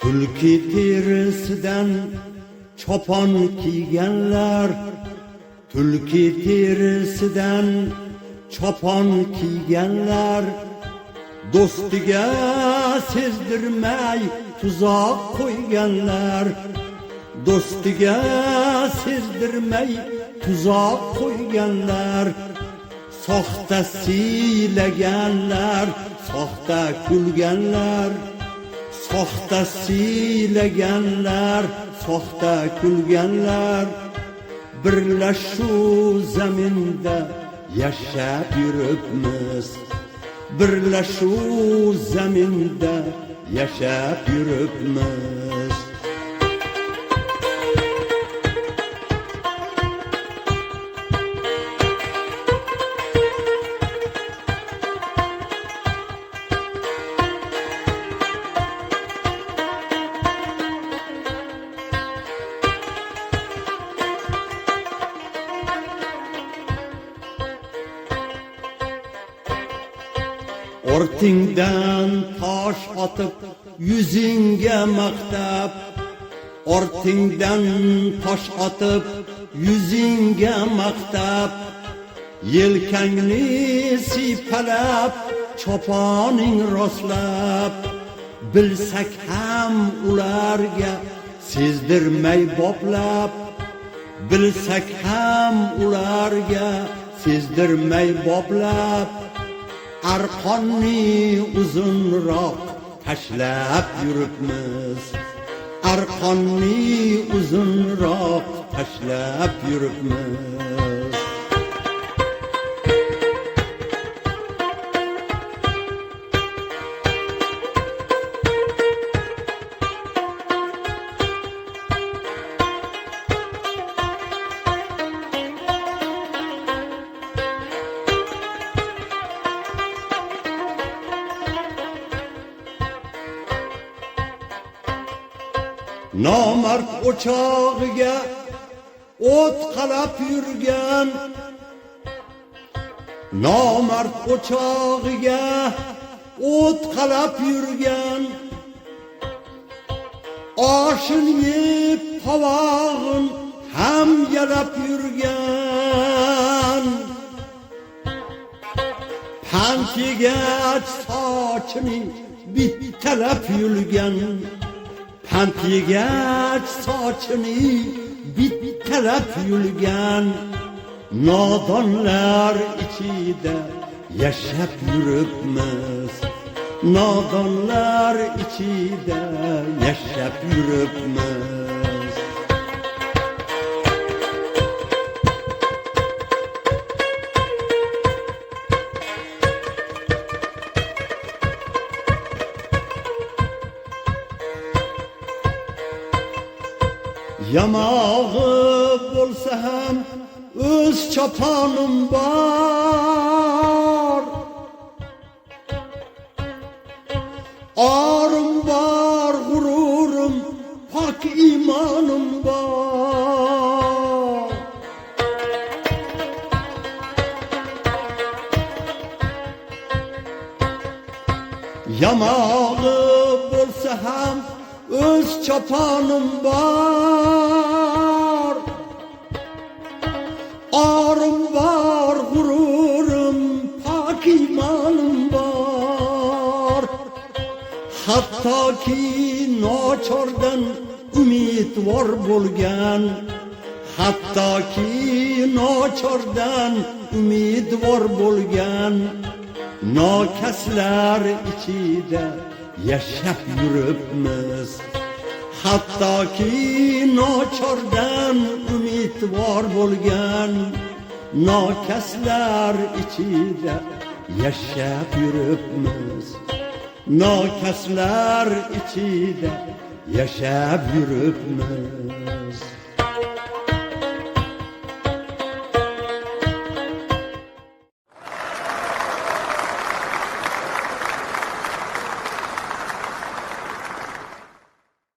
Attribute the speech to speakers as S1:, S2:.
S1: Tulki terisidan chopon kiyganlar, tulki terisidan chopon kiyganlar, do'stiga sezdirmay tuzoq qo'yganlar, do'stiga sezdirmay tuzoq qo'yganlar, soxta siylaganlar, soxta kulganlar, soxta siylaganlar, soxta kulganlar, birla shu zaminda yashab yuribmiz, birla shu zaminda yashab yuribmiz. Ortingdan tosh otib yuzingga maqtab, ortingdan tosh otib yuzingga maqtab, yelkangni siypalab choponing rostlab, bilsak ham ularga sezdirmay boplab, bilsak ham ularga sezdirmay boplab, arqonni uzunroq tashlab yuribmiz, arqonni uzunroq tashlab yuribmiz. Nomard o'chog'iga o't qalab yurgan, nomard o'chog'iga o't qalab yurgan, oshin yeb qovog'in ham yalab yurgan, pand yegach sochini bittalab yurgan, pand yegach sochini bittalab yurgan, nodonlar ichida yashab yuribmiz, nodonlar ichida yashab yuribmiz. Yamog'i bo'lsa ham o'z choponim bor, orim bor, g'ururim, pok iymonim bor. Yamog'i bo'lsa ham o'z choponim bor, orim bor, g'ururim, pok iymonim bor. Hattoki nochordan umidvor bo'lgan, hattoki nochordan umidvor bo'lgan, nokaslar ichida yashab yuribmiz, hattoki nochordan umidvor bo'lgan, nokaslar ichida yashab yuribmiz, nokaslar ichida yashab yuribmiz.